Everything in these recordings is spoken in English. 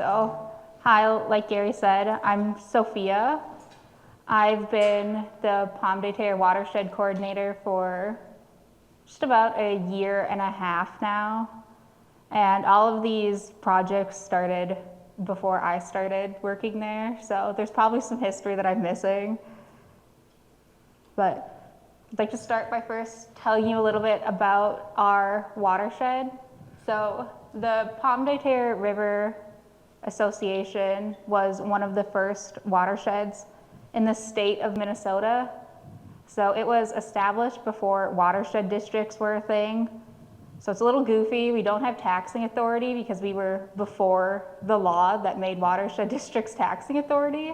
So, hi, like Gary said, I'm Sophia. I've been the Pomme de Terre Watershed Coordinator for just about a year and a half now. And all of these projects started before I started working there. So there's probably some history that I'm missing. But I'd like to start by first telling you a little bit about our watershed. So the Pomme de Terre River Association was one of the first watersheds in the state of Minnesota. So it was established before watershed districts were a thing. So it's a little goofy. We don't have taxing authority because we were before the law that made watershed districts taxing authority.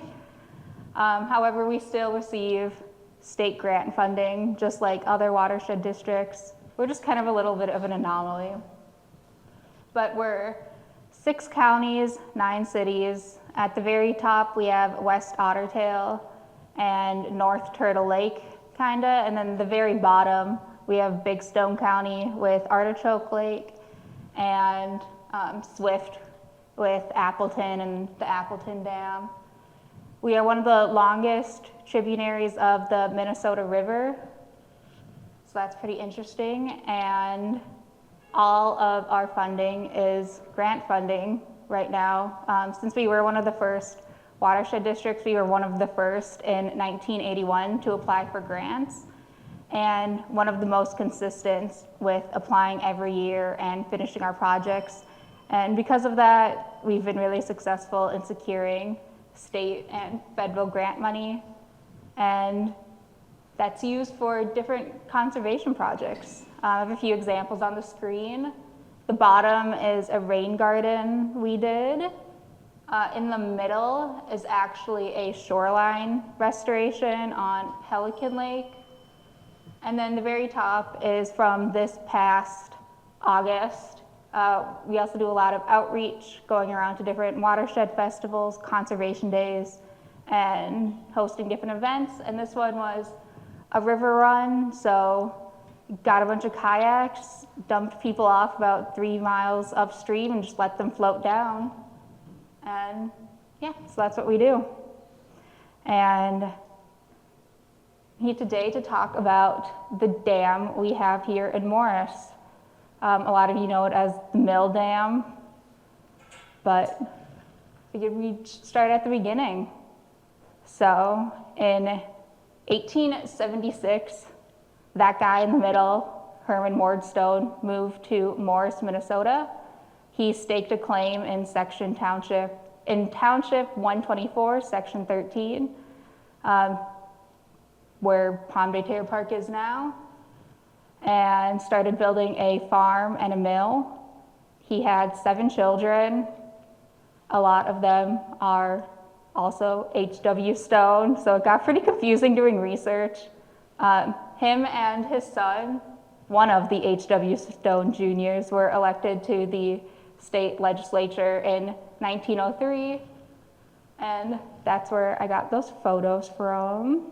However, we still receive state grant funding just like other watershed districts. We're just kind of a little bit of an anomaly. But we're 6 counties, 9 cities. At the very top, we have West Ottertail and North Turtle Lake, kinda. And then the very bottom, we have Big Stone County with Artichoke Lake and Swift with Appleton and the Appleton Dam. We are one of the longest tributaries of the Minnesota River. So that's pretty interesting. And all of our funding is grant funding right now. Since we were one of the first watershed districts, we were one of the first in 1981 to apply for grants, and one of the most consistent with applying every year and finishing our projects. And because of that, we've been really successful in securing state and federal grant money, and that's used for different conservation projects. I have a few examples on the screen. The bottom is a rain garden we did. In the middle is actually a shoreline restoration on Pelican Lake. And then the very top is from this past August. We also do a lot of outreach, going around to different watershed festivals, conservation days, and hosting different events. And this one was a river run, so got a bunch of kayaks, dumped people off about 3 miles upstream and just let them float down. And yeah, so that's what we do. And I'm here today to talk about the dam we have here in Morris. A lot of you know it as the Mill Dam, but I figured we'd start at the beginning. So in 1876, that guy in the middle, Herman Mordstone, moved to Morris, Minnesota. He staked a claim in Township 124, Section 13, where Pomme de Terre Park is now, and started building a farm and a mill. He had 7 children. A lot of them are also H.W. Stone, so it got pretty confusing doing research. Him and his son, one of the H.W. Stone Juniors, were elected to the state legislature in 1903, and that's where I got those photos from.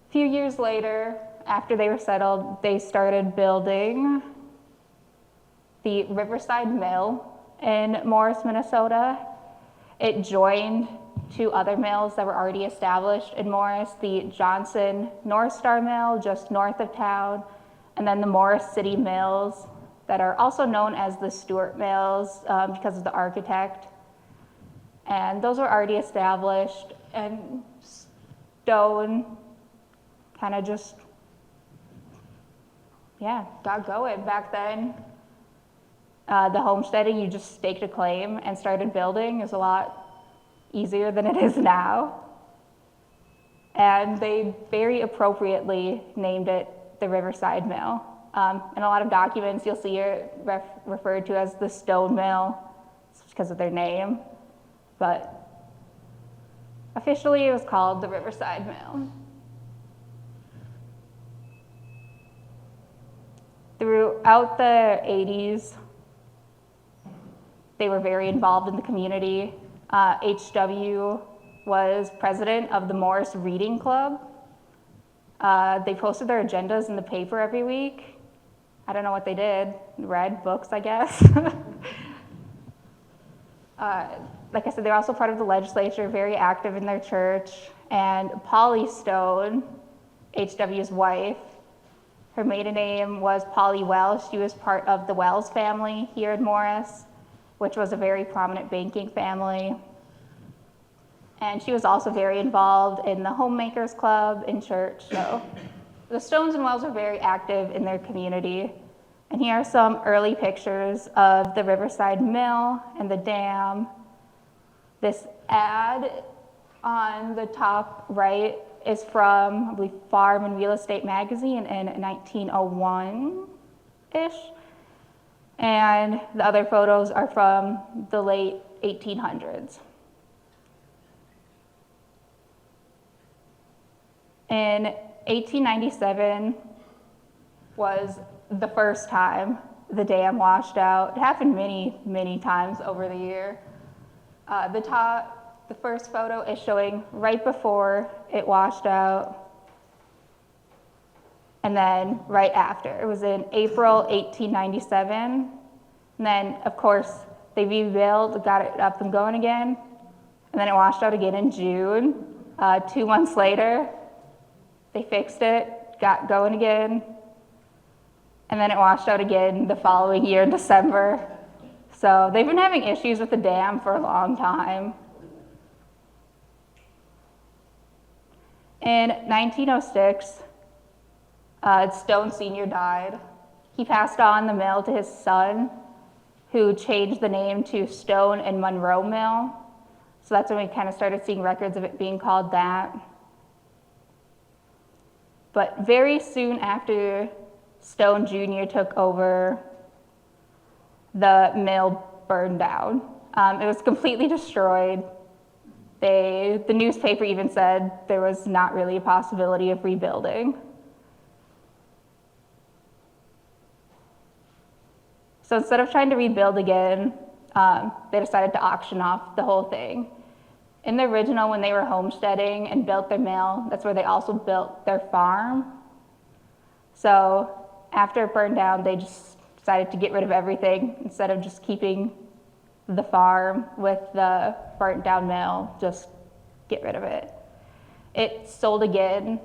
A few years later, after they were settled, they started building the Riverside Mill in Morris, Minnesota. It joined 2 other mills that were already established in Morris, the Johnson North Star Mill just north of town, and then the Morris City Mills that are also known as the Stewart Mills because of the architect. And those were already established, and Stone kind of just, got going. Back then, the homesteading, you just staked a claim and started building is a lot easier than it is now. And they very appropriately named it the Riverside Mill. In a lot of documents, you'll see it referred to as the Stone Mill. It's because of their name. But officially, it was called the Riverside Mill. Throughout the 80s, they were very involved in the community. HW was president of the Morris Reading Club. They posted their agendas in the paper every week. I don't know what they did, read books, I guess. Like I said, they're also part of the legislature, very active in their church. And Polly Stone, H.W.'s wife, her maiden name was Polly Wells. She was part of the Wells family here in Morris, which was a very prominent banking family. And she was also very involved in the Homemakers Club in church. So the Stones and Wells are very active in their community. And here are some early pictures of the Riverside Mill and the dam. This ad on the top right is from, I believe, Farm and Real Estate magazine in 1901-ish. And the other photos are from the late 1800s. In 1897 was the first time the dam washed out. It happened many, many times over the year. The first photo is showing right before it washed out, and then right after. It was in April 1897. And then, of course, they rebuilt, got it up and going again, and then it washed out again in June. 2 months later, they fixed it, got going again, and then it washed out again the following year in December. So they've been having issues with the dam for a long time. In 1906, Stone Sr. died. He passed on the mill to his son, who changed the name to Stone and Monroe Mill. So that's when we kind of started seeing records of it being called that. But very soon after Stone Jr. took over, the mill burned down. It was completely destroyed. The newspaper even said there was not really a possibility of rebuilding. So instead of trying to rebuild again, they decided to auction off the whole thing. In the original, when they were homesteading and built their mill, that's where they also built their farm. So after it burned down, they just decided to get rid of everything instead of just keeping the farm with the burnt down mill, just get rid of it. It sold again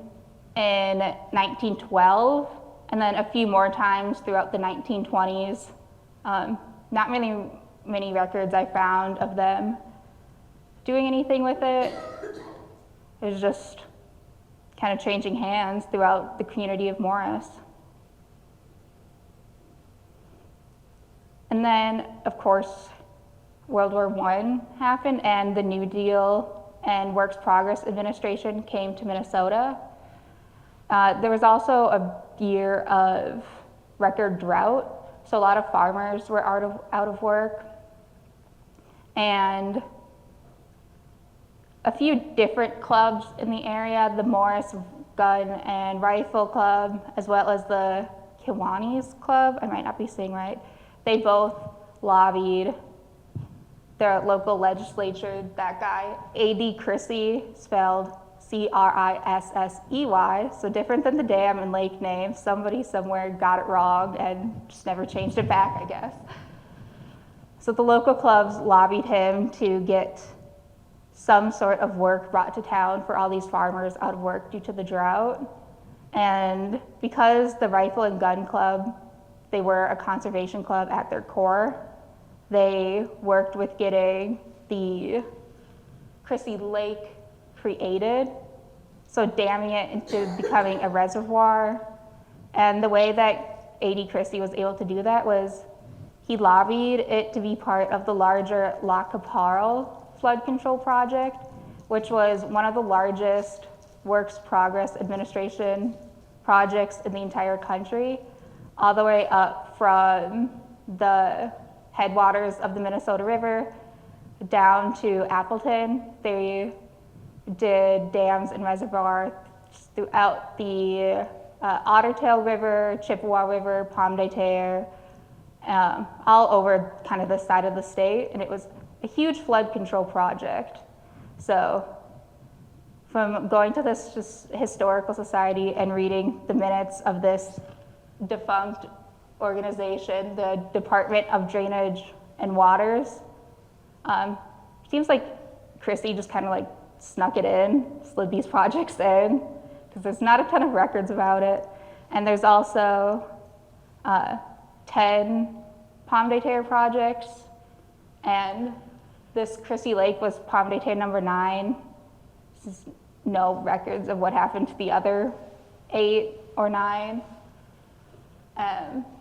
in 1912, and then a few more times throughout the 1920s. Not many records I found of them doing anything with it. It was just kind of changing hands throughout the community of Morris. And then, of course, World War I happened, and the New Deal and Works Progress Administration came to Minnesota. There was also a year of record drought, so a lot of farmers were out of work. And a few different clubs in the area, the Morris Gun and Rifle Club, as well as the Kiwanis Club, I might not be saying right, they both lobbied their local legislature, that guy, A.D. Crissy, spelled C-R-I-S-S-E-Y, so different than the dam and lake name. Somebody somewhere got it wrong and just never changed it back, I guess. So the local clubs lobbied him to get some sort of work brought to town for all these farmers out of work due to the drought. And because the Rifle and Gun Club, they were a conservation club at their core, they worked with getting the Crissy Lake created, so damming it into becoming a reservoir. And the way that A.D. Crissy was able to do that was he lobbied it to be part of the larger Lac qui Parle flood control project, which was one of the largest Works Progress Administration projects in the entire country, all the way up from the headwaters of the Minnesota River down to Appleton. They did dams and reservoirs throughout the Otter Tail River, Chippewa River, Pomme de Terre, all over kind of the side of the state, and it was a huge flood control project. So from going to this just historical society and reading the minutes of this defunct organization, the Department of Drainage and Waters, Seems like Crissy just kind of like snuck it in, slid these projects in, because there's not a ton of records about it. And there's also 10 Pomme de Terre projects, and this Crissy Lake was Pomme de Terre number 9. There's no records of what happened to the other 8 or 9.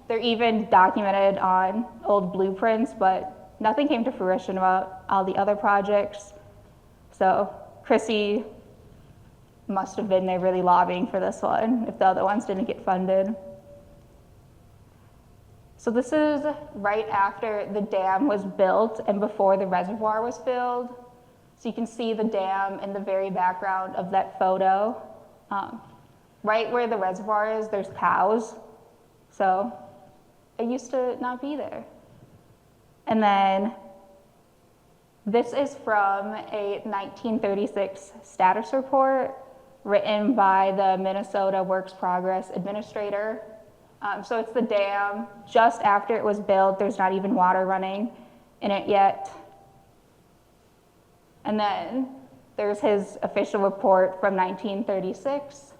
They're even documented on old blueprints, but nothing came to fruition about all the other projects. So Crissy must have been there really lobbying for this one if the other ones didn't get funded. So this is right after the dam was built and before the reservoir was filled. So you can see the dam in the very background of that photo. Right where the reservoir is, there's cows. So it used to not be there. And then this is from a 1936 status report written by the Minnesota Works Progress Administrator. So it's the dam just after it was built. There's not even water running in it yet. And then there's his official report from 1936.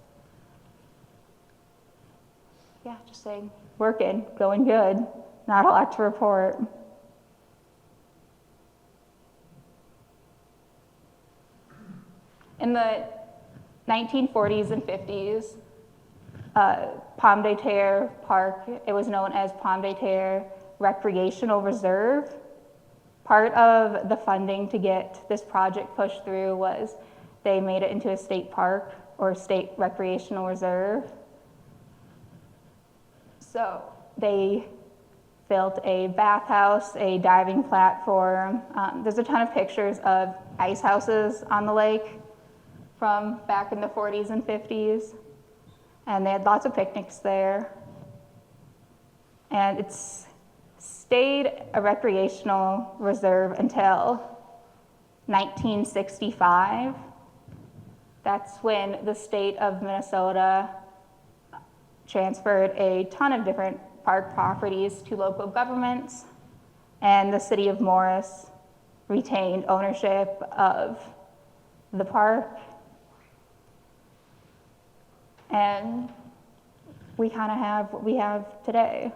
Yeah, just saying, working, going good, not a lot to report. In the 1940s and 50s, Pomme de Terre Park, it was known as Pomme de Terre Recreational Reserve. Part of the funding to get this project pushed through was they made it into a state park or state recreational reserve. So they built a bathhouse, a diving platform. There's a ton of pictures of ice houses on the lake from back in the 40s and 50s. And they had lots of picnics there. And it's stayed a recreational reserve until 1965. That's when the state of Minnesota transferred a ton of different park properties to local governments, and the city of Morris retained ownership of the park. And we kind of have what we have today.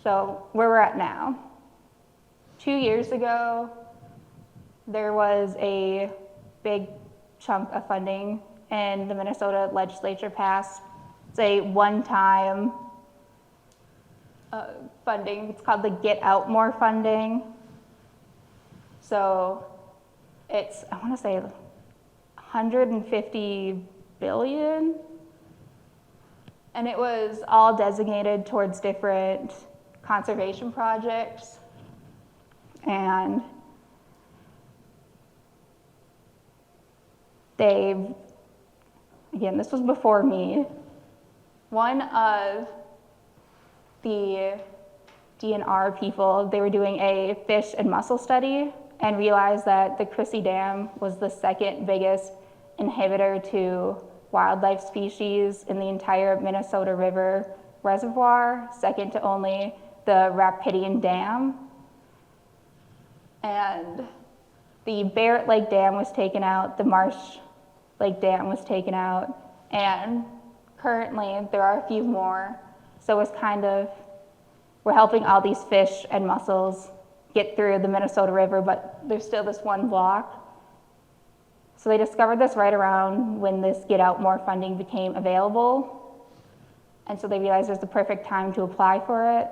So where we're at now. 2 years ago, there was a big chunk of funding and the Minnesota legislature passed. It's a one-time funding. It's called the Get Out More funding. So it's, I want to say, 150 billion, and it was all designated towards different conservation projects. And they've, again, this was before me, one of the DNR people, they were doing a fish and mussel study and realized that the Crissy Dam was the second biggest inhibitor to wildlife species in the entire Minnesota River reservoir, second to only the Rapidian Dam. And the Barrett Lake Dam was taken out, the Marsh Lake Dam was taken out, and currently there are a few more. So it's kind of, we're helping all these fish and mussels get through the Minnesota River, but there's still this one block. So they discovered this right around when this Get Out More funding became available. And so they realized it was the perfect time to apply for it.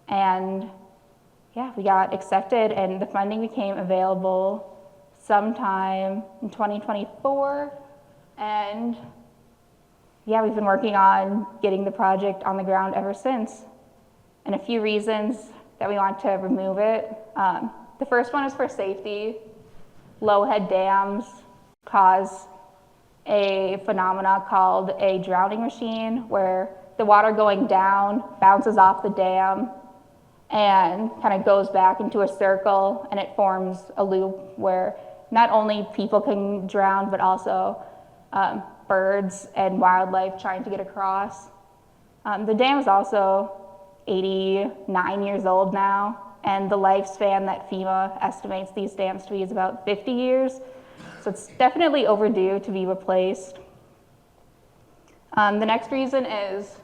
And yeah, we got accepted and the funding became available sometime in 2024. And yeah, we've been working on getting the project on the ground ever since. And a few reasons that we want to remove it. The first one is for safety. Low head dams cause a phenomena called a drowning machine, where the water going down bounces off the dam and kind of goes back into a circle, and it forms a loop where not only people can drown, but also birds and wildlife trying to get across. The dam is also 89 years old now, and the lifespan that FEMA estimates these dams to be is about 50 years. So it's definitely overdue to be replaced. The next reason is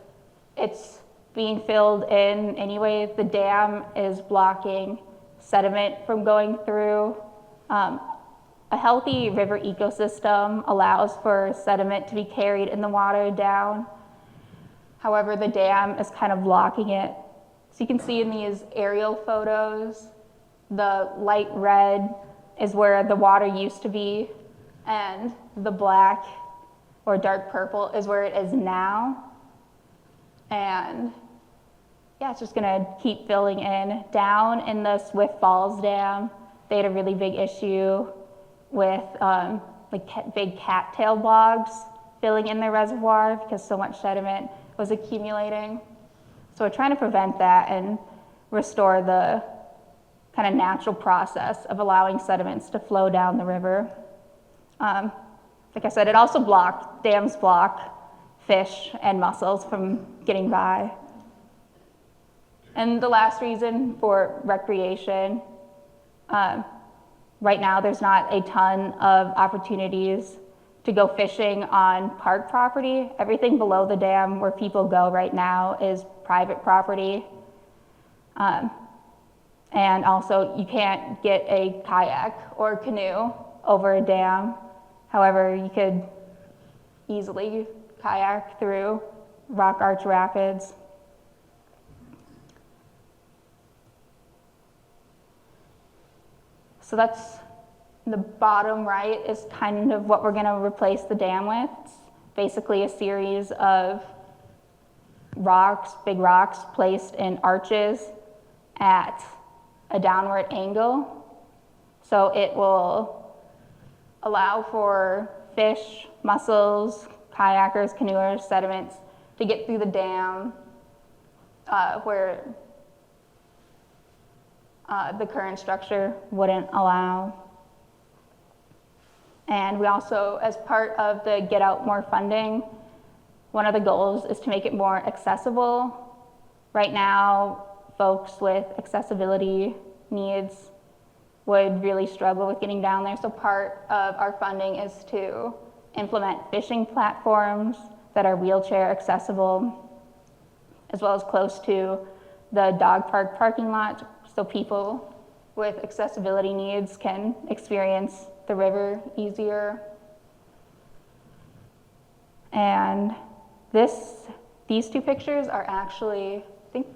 it's being filled in anyway. The dam is blocking sediment from going through. A healthy river ecosystem allows for sediment to be carried in the water down. However, the dam is kind of blocking it. So you can see in these aerial photos, the light red is where the water used to be, and the black or dark purple is where it is now. And yeah, it's just gonna keep filling in. Down in the Swift Falls Dam, they had a really big issue with like big cattail bogs filling in their reservoir because so much sediment was accumulating. So we're trying to prevent that and restore the kind of natural process of allowing sediments to flow down the river. Like I said, it also dams block fish and mussels from getting by. And the last reason for recreation, right now there's not a ton of opportunities to go fishing on park property. Everything below the dam where people go right now is private property. And also you can't get a kayak or canoe over a dam. However, you could easily kayak through Rock Arch Rapids. So that's the bottom right is kind of what we're going to replace the dam with. It's basically a series of rocks, big rocks placed in arches at a downward angle. So it will allow for fish, mussels, kayakers, canoers, sediments to get through the dam where the current structure wouldn't allow. And we also, as part of the Get Out More funding, one of the goals is to make it more accessible. Right now, folks with accessibility needs would really struggle with getting down there. So part of our funding is to implement fishing platforms that are wheelchair accessible, as well as close to the dog park parking lot, so people with accessibility needs can experience the river easier. And these two pictures are actually, I think,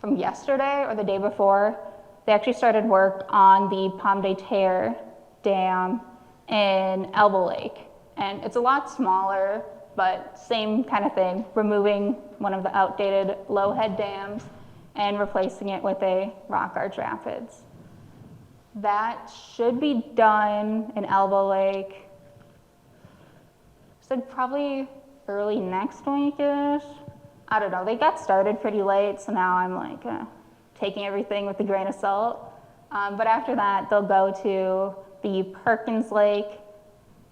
from yesterday or the day before. They actually started work on the Pomme de Terre Dam in Elbow Lake. And it's a lot smaller, but same kind of thing, removing one of the outdated low head dams and replacing it with a Rock Arch Rapids. That should be done in Elbow Lake, so probably early next week-ish. I don't know, they got started pretty late, so now I'm like taking everything with a grain of salt. But after that, they'll go to the Perkins Lake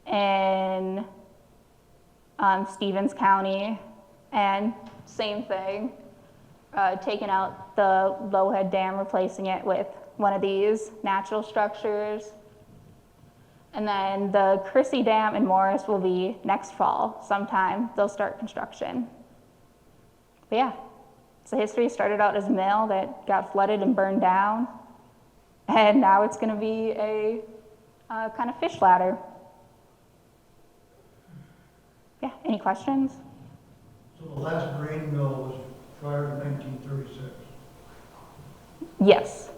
in Stevens County, and same thing, taking out the Lowhead Dam, replacing it with one of these natural structures. And then the Crissy Dam in Morris will be next fall sometime. They'll start construction. But yeah, so history started out as a mill that got flooded and burned down. And now it's going to be a kind of fish ladder. Yeah, any questions? So the last grain mill was prior to 1936? Yes.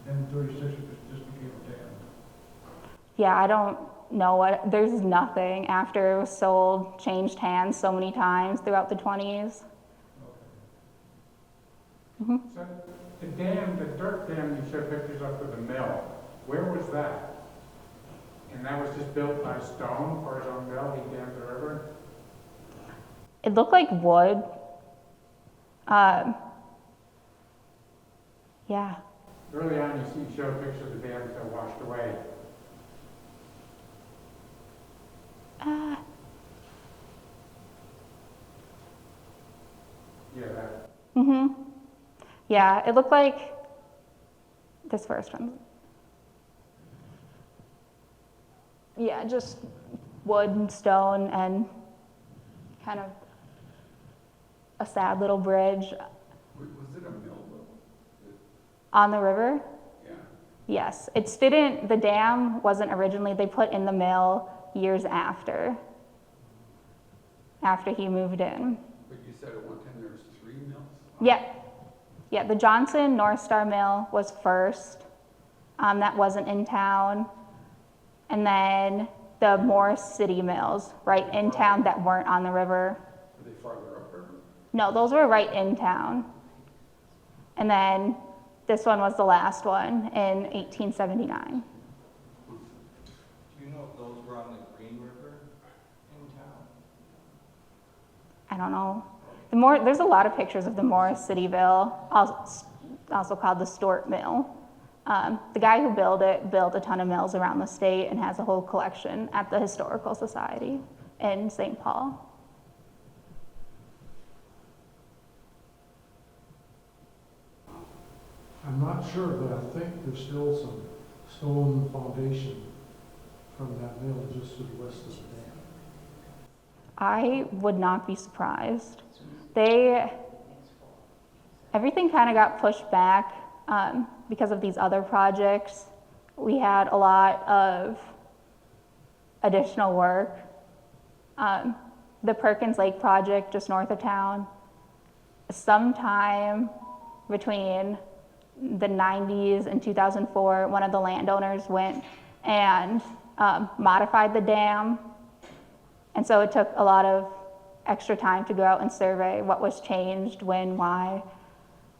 And 36 it just became a dam? Yeah, I don't know what, there's nothing after it was sold, changed hands so many times throughout the 20s. Okay. So the dam, the dirt dam you showed pictures of for the mill, where was that? And that was just built by Stone for his own mill, he dammed the river? It looked like wood. Yeah. Early on, you showed pictures of the dam that washed away. Yeah, that. Mm-hmm. Yeah, it looked like this first one. Yeah, just wood and stone and kind of a sad little bridge Was it a mill though? on the river. Yeah. Yes, the dam wasn't originally, they put in the mill years after he moved in. But you said at one time there was 3 mills? Yeah, the Johnson North Star Mill was first, that wasn't in town. And then the Morris City Mills, right in town that weren't on the river. Were they farther upriver? No, those were right in town. And then this one was the last one in 1879. Do you know if those were on the Green River in town? I don't know. There's a lot of pictures of the Morris City Mill, also called the Stort Mill. The guy who built it built a ton of mills around the state and has a whole collection at the Historical Society in St. Paul. I'm not sure, but I think there's still some stone foundation from that mill just to the west of the dam. I would not be surprised. Everything kind of got pushed back because of these other projects. We had a lot of additional work. The Perkins Lake project just north of town, sometime between the 90s and 2004, one of the landowners went and modified the dam. And so it took a lot of extra time to go out and survey what was changed, when, why.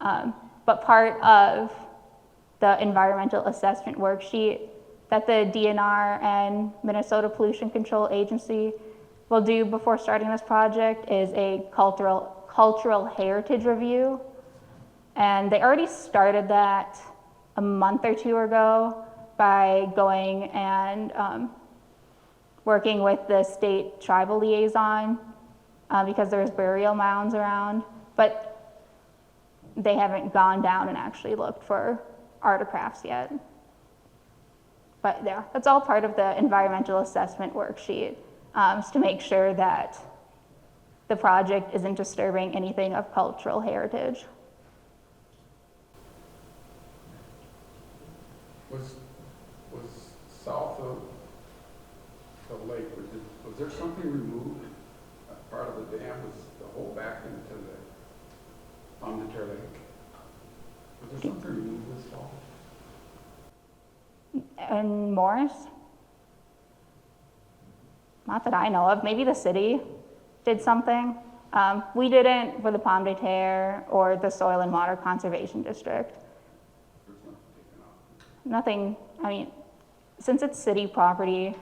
But part of the environmental assessment worksheet that the DNR and Minnesota Pollution Control Agency will do before starting this project is a cultural heritage review. And they already started that a month or two ago by going and working with the state tribal liaison because there's burial mounds around, but they haven't gone down and actually looked for artifacts yet. But yeah, that's all part of the environmental assessment worksheet, is to make sure that the project isn't disturbing anything of cultural heritage. Was south of the lake, was there something removed? Part of the dam was the hole back into the Pomme de Terre Lake. Was there something removed this fall? And Morris? Not that I know of. Maybe the city did something. We didn't for the Pomme de Terre or the Soil and Water Conservation District. There's nothing taken off. Nothing, I mean, since it's city property,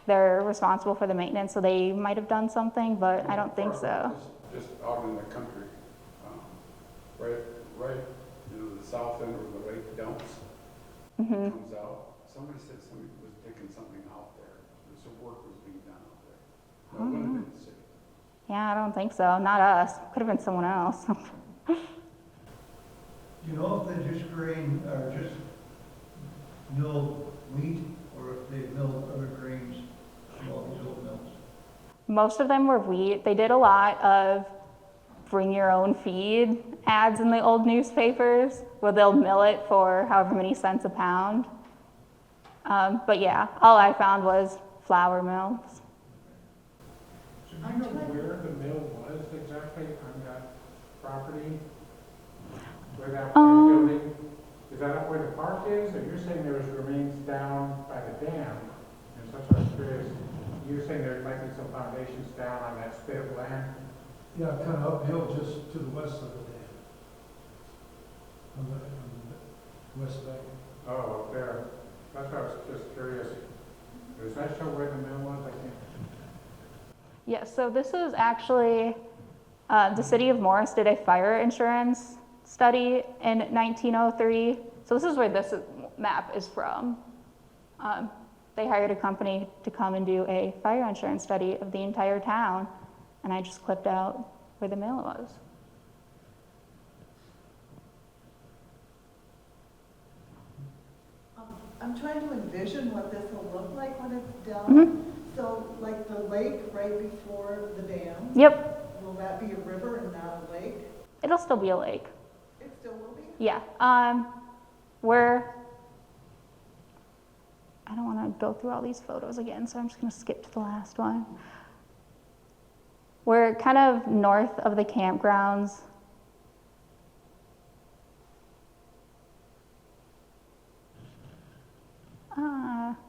they're responsible for the maintenance, so they might have done something, but I don't think so. Just out in the country, right, the south end where the lake dumps comes out. Somebody said somebody was taking something out there. Some work was being done out there. That wouldn't have been the city. Yeah, I don't think so. Not us. Could have been someone else. Do you know if they just grain, or just mill wheat, or if they milled other grains in all these old mills? Most of them were wheat. They did a lot of bring your own feed ads in the old newspapers where they'll mill it for however many cents a pound. But yeah, all I found was flour mills. Do you know where the mill was exactly on that property? Where that building, is that up where the park is, or you're saying there was remains down by the dam? And so that's what I was curious, you're saying there might be some foundations down on that spit of land? Yeah, kind of uphill just to the west of the dam. On the west bank. Oh, up there. That's why I was just curious. Does that show where the mill was? I can't. Yeah, so this is actually, the city of Morris did a fire insurance study in 1903. So this is where this map is from. They hired a company to come and do a fire insurance study of the entire town, and I just clipped out where the mill was. I'm trying to envision what this will look like when it's done. Mhm. So like the lake right before the dam, Yep, will that be a river and not a lake? it'll still be a lake. It still will be? Yeah, I don't want to go through all these photos again, so I'm just going to skip to the last one. We're kind of north of the campgrounds.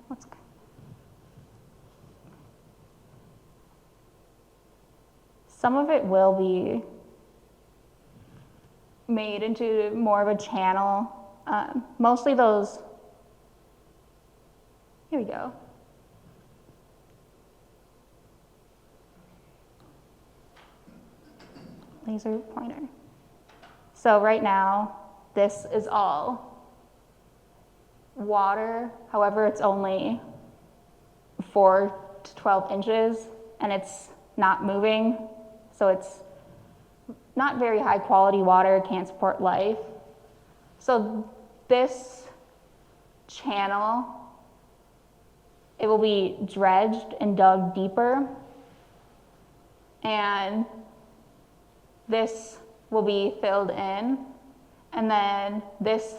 What's some of it will be made into more of a channel. Mostly those, here we go. Laser pointer. So right now, this is all water. However, it's only 4 to 12 inches and it's not moving. So it's not very high quality water, can't support life. So this channel, it will be dredged and dug deeper. And this will be filled in. And then this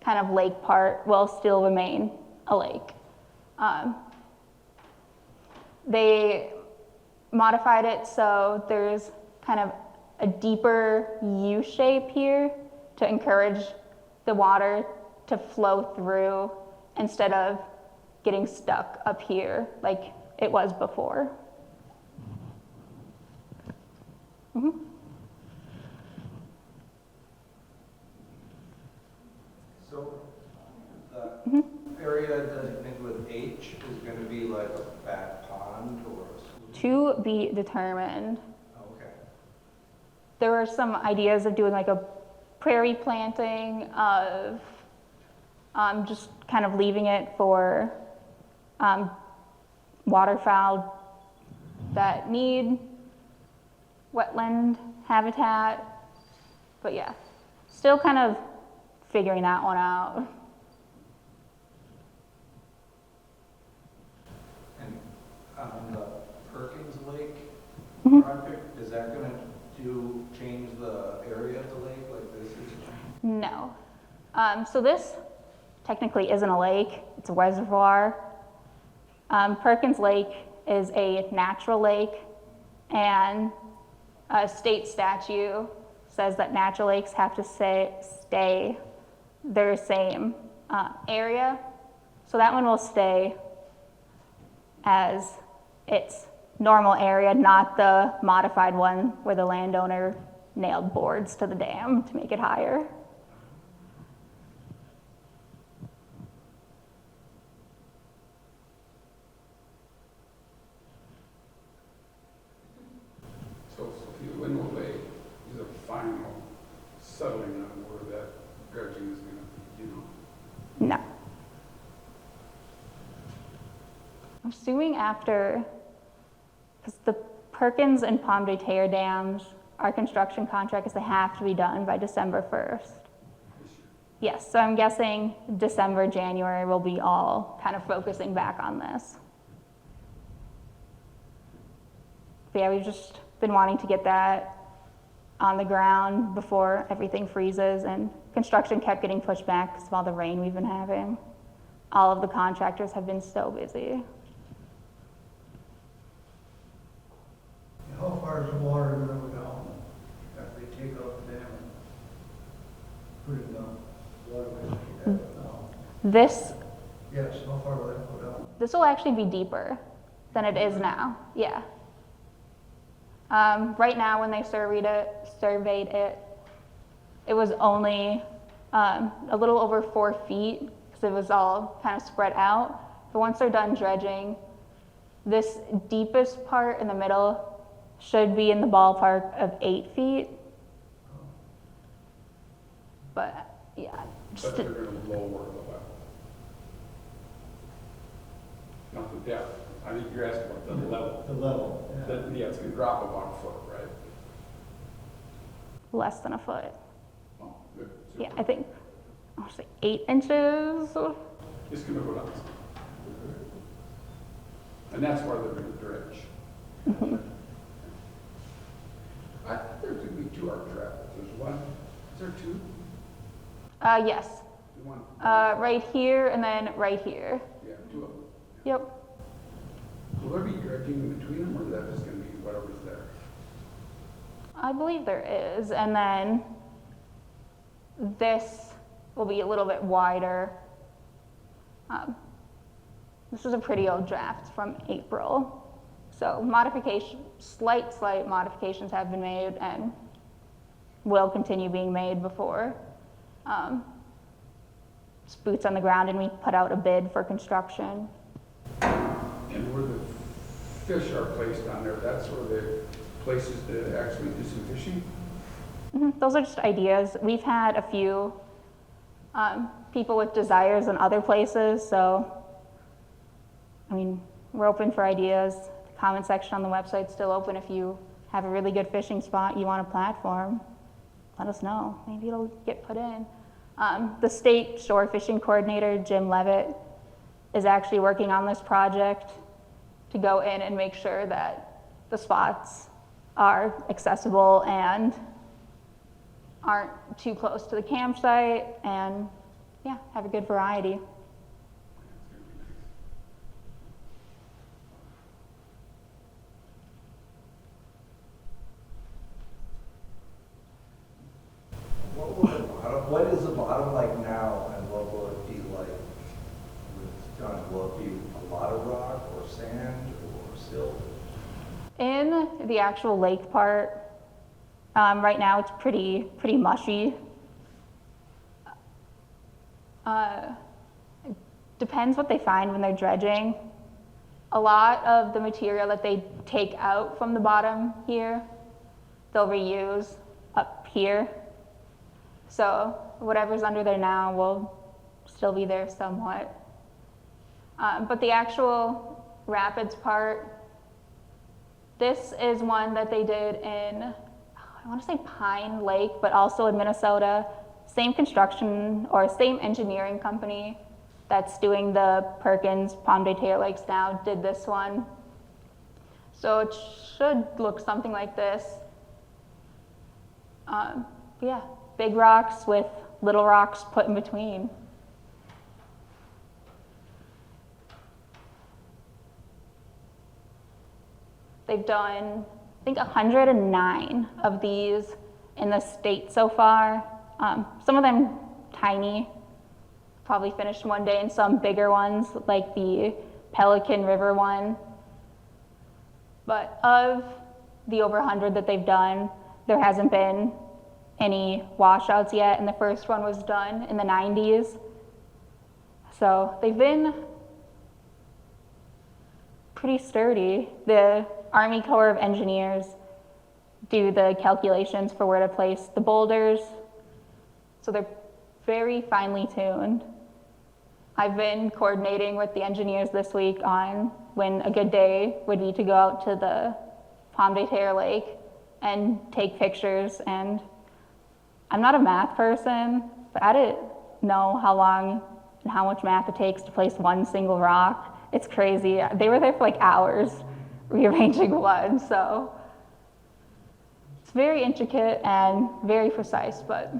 kind of lake part will still remain a lake. They modified it so there's kind of a deeper U shape here to encourage the water to flow through instead of getting stuck up here like it was before. Mm-hmm. So the Mhm. area designated with H is going to be like a back pond or a swamp? To be determined. Oh, okay. There were some ideas of doing like a prairie planting, of just kind of leaving it for waterfowl that need wetland habitat. But yeah, still kind of figuring that one out. And on the Perkins Lake Mhm. project, is that going to change the area of the lake like this is? No. So this technically isn't a lake, it's a reservoir. Perkins Lake is a natural lake, and a state statute says that natural lakes have to stay their same area. So that one will stay as its normal area, not the modified one where the landowner nailed boards to the dam to make it higher. So Sophia, when will they do the final settling on where that dredging is going to be, you know? No. I'm assuming after, because the Perkins and Pomme de Terre dams, our construction contract is they have to be done by December 1st. Yes, so I'm guessing December, January will be all kind of focusing back on this. But yeah, we've just been wanting to get that on the ground before everything freezes, and construction kept getting pushed back because of all the rain we've been having. All of the contractors have been so busy. How far is the water going to go down after they take out the dam and put it down? Waterway, take that down. This Yes, how far will that go down? This will actually be deeper than it is now, yeah. Right now, when they surveyed it, it was only a little over 4 feet because it was all kind of spread out. But once they're done dredging, this deepest part in the middle should be in the ballpark of 8 feet. But yeah, But they're going to lower the level. Not the depth. I think you're asking about the level. The level, yeah. Yeah, it's going to drop about a foot, right? less than a foot. Oh, good. Yeah, I think, I want to say 8 inches. It's gonna go down. And that's why they're gonna dredge. I thought there was gonna be 2 arc rapids. There's one, is there 2? Yes, One. right here and then right here. Yeah, 2 of them. Yep. Will there be dredging in between them, or is that just gonna be whatever's there? I believe there is, and then this will be a little bit wider. This is a pretty old draft from April. So slight modifications have been made and will continue being made before it's boots on the ground and we put out a bid for construction. And where the fish are placed on there, that's where the places to actually do some fishing? Those are just ideas. We've had a few people with desires in other places, so I mean, we're open for ideas. The comment section on the website's still open. If you have a really good fishing spot, you want a platform, let us know. Maybe it'll get put in. The state shore fishing coordinator, Jim Levitt, is actually working on this project to go in and make sure that the spots are accessible and aren't too close to the campsite and, yeah, have a good variety. What is the bottom like now, and what will it be like when it's done? Will it be a lot of rock or sand or silt? In the actual lake part, right now it's pretty mushy. It depends what they find when they're dredging. A lot of the material that they take out from the bottom here, they'll reuse up here. So whatever's under there now will still be there somewhat. But the actual rapids part, this is one that they did in, I want to say Pine Lake, but also in Minnesota. Same construction or same engineering company that's doing the Perkins Pomme de Terre Lakes now did this one. So it should look something like this. Yeah, big rocks with little rocks put in between. They've done, I think, 109 of these in the state so far. Some of them tiny, probably finished one day, and some bigger ones, like the Pelican River one. But of the over 100 that they've done, there hasn't been any washouts yet, and the first one was done in the 90s. So they've been pretty sturdy. The Army Corps of Engineers do the calculations for where to place the boulders, so they're very finely tuned. I've been coordinating with the engineers this week on when a good day would be to go out to the Pomme de Terre Lake and take pictures. And I'm not a math person, but I didn't know how long and how much math it takes to place one single rock. It's crazy. They were there for like hours rearranging one, so it's very intricate and very precise, but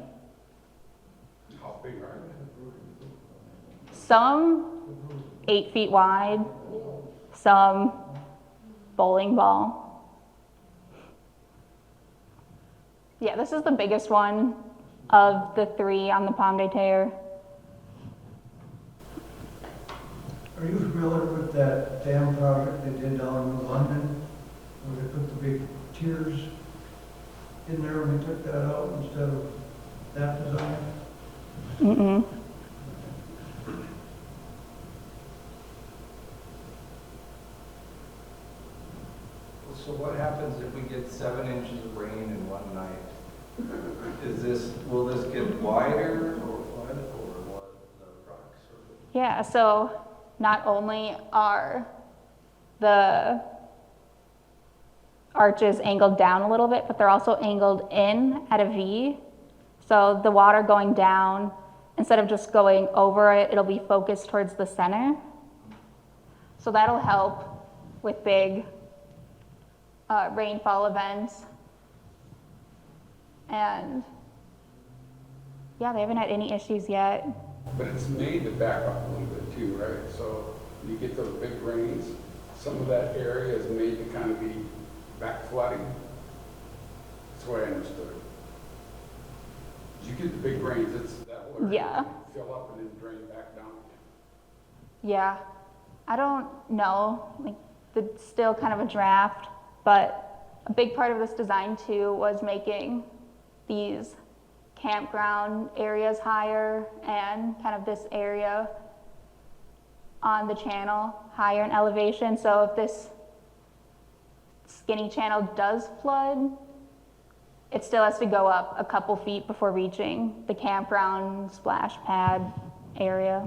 How big are they? some 8 feet wide, some bowling ball. Yeah, this is the biggest one of the 3 on the Pomme de Terre. Are you familiar with that dam project they did down in London? Where they put the big tiers in there and they took that out instead of that design? Mm-mm. So what happens if we get 7 inches of rain in one night? Will this get wider or what the rocks are? Yeah, so not only are the arches angled down a little bit, but they're also angled in at a V. So the water going down instead of just going over it, it'll be focused towards the center. So that'll help with big rainfall events. And yeah, they haven't had any issues yet. But it's made to back up a little bit too, right? So you get those big rains, some of that area is made to kind of be back flooding. That's the way I understood it. You get the big rains, it's that whole area Yeah. fill up and then drain back down again. Yeah, I don't know, like, it's still kind of a draft, but a big part of this design too was making these campground areas higher and kind of this area on the channel higher in elevation. So if this skinny channel does flood, it still has to go up a couple feet before reaching the campground splash pad area.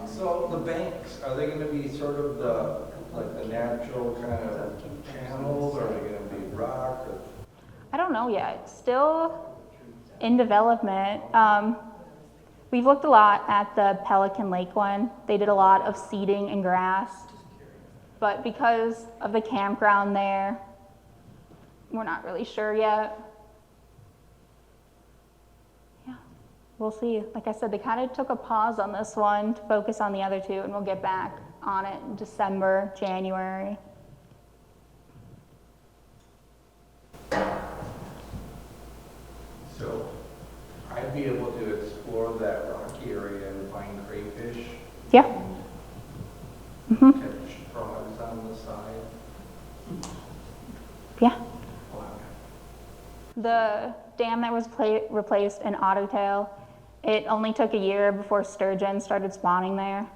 So the banks, are they gonna be sort of like the natural kind of channels, or are they gonna be rock? Or? I don't know yet. It's still in development. We've looked a lot at the Pelican Lake one. They did a lot of seeding and grass, but because of the campground there, we're not really sure yet. Yeah, we'll see. Like I said, they kind of took a pause on this one to focus on the other two, and we'll get back on it in December, January. So I'd be able to explore that rocky area and find crayfish. Yeah. And Mm-hmm. catch frogs on the side. Yeah. Wow. The dam that was replaced in Ottertail, it only took a year before sturgeon started spawning there.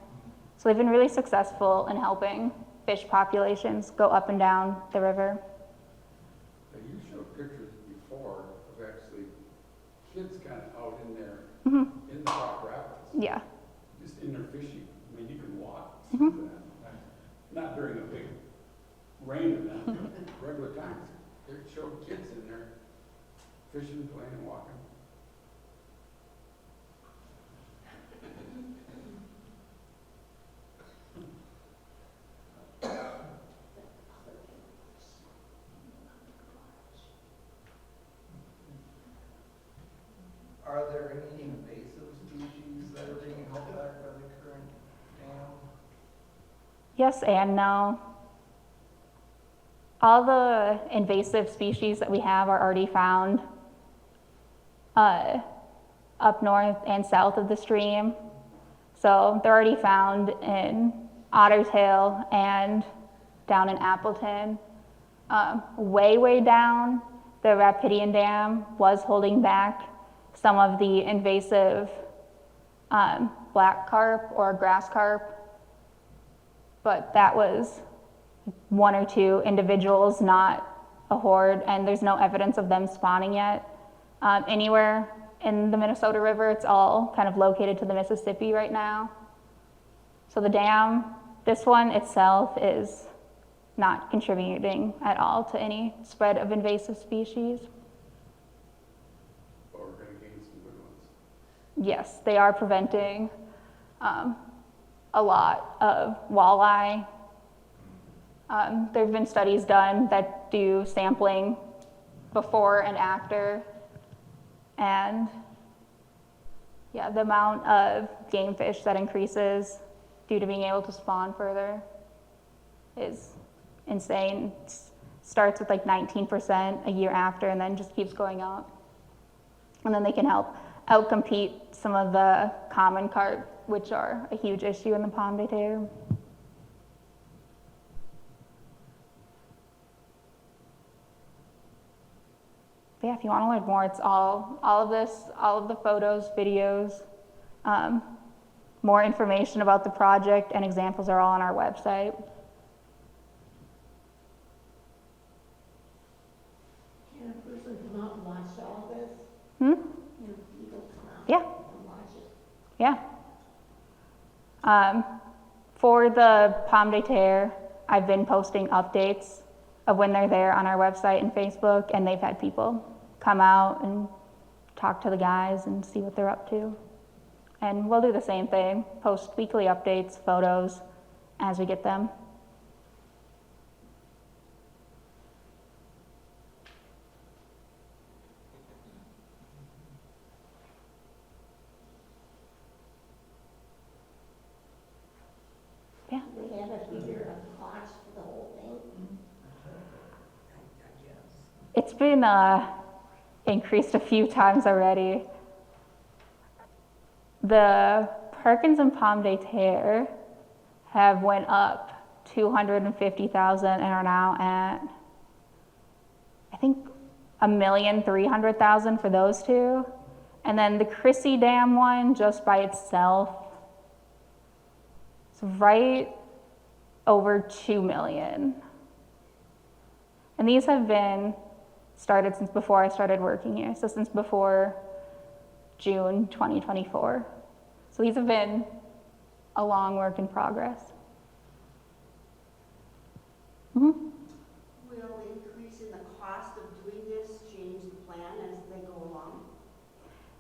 So they've been really successful in helping fish populations go up and down the river. Now, you showed pictures before of actually kids kind of out in there, Hmm. in the Rock Rapids, Yeah. just in there fishing. I mean, you can walk Mhm. through that. Not during a big rain event, but regular times. They showed kids in there fishing, playing, and walking. Are there any invasive species that are being held back by the current dam? Yes and no. All the invasive species that we have are already found up north and south of the stream. So they're already found in Ottertail and down in Appleton. Way down, the Rapidian Dam was holding back some of the invasive black carp or grass carp, but that was one or two individuals, not a horde, and there's no evidence of them spawning yet. Anywhere in the Minnesota River, it's all kind of located to the Mississippi right now. So the dam, this one itself is not contributing at all to any spread of invasive species. But we're going to gain some good ones. Yes, they are preventing a lot of walleye. There have been studies done that do sampling before and after. And yeah, the amount of game fish that increases due to being able to spawn further is insane. It starts with like 19% a year after and then just keeps going up. And then they can help outcompete some of the common carp, which are a huge issue in the Pomme de Terre. But yeah, if you want to learn more, it's all of this, all of the photos, videos, more information about the project and examples are all on our website. Can a person come out and watch all this? Hmm? Can people come out Yeah. and watch it? Yeah. For the Pomme de Terre, I've been posting updates of when they're there on our website and Facebook, and they've had people come out and talk to the guys and see what they're up to. And we'll do the same thing, post weekly updates, photos as we get them. Yeah. They have a figure of cost for the whole thing. It's been increased a few times already. The Perkins and Pomme de Terre have went up 250,000 and are now at, I think, 1,300,000 for those two. And then the Crissy Dam one, just by itself, is right over 2 million. And these have been started since before I started working here, so since before June 2024. So these have been a long work in progress. Will the increase in the cost of doing this change the plan as they go along?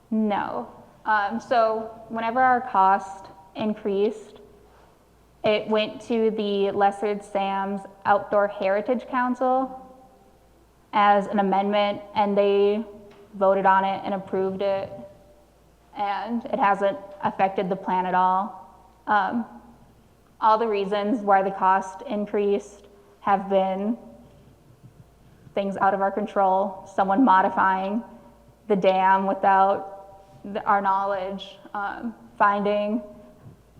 No. So whenever our cost increased, it went to the Lesser Sam's Outdoor Heritage Council as an amendment, and they voted on it and approved it, and it hasn't affected the plan at all. All the reasons why the cost increased have been things out of our control, someone modifying the dam without our knowledge, finding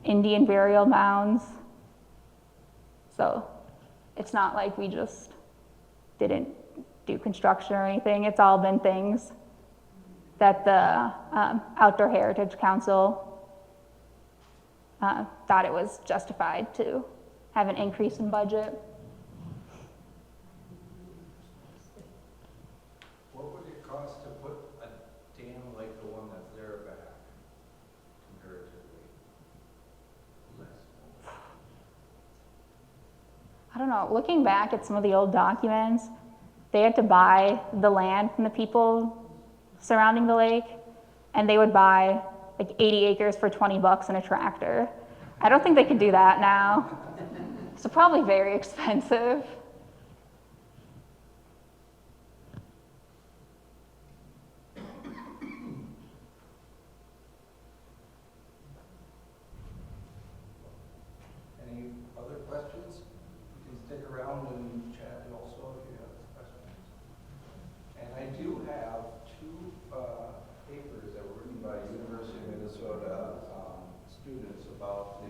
Indian burial mounds. So it's not like we just didn't do construction or anything. It's all been things that the Outdoor Heritage Council thought it was justified to have an increase in budget. What would it cost to put a dam like the one that's there back comparatively? Less. I don't know, looking back at some of the old documents, they had to buy the land from the people surrounding the lake, and they would buy like 80 acres for $20 and a tractor. I don't think they could do that now. So probably very expensive. Any other questions? You can stick around and chat also if you have questions. And I do have two papers that were written by University of Minnesota students about the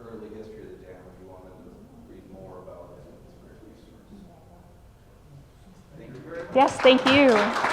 early history of the dam, if you wanted to read more about it. It's a great resource. Thank you very much. Yes, thank you.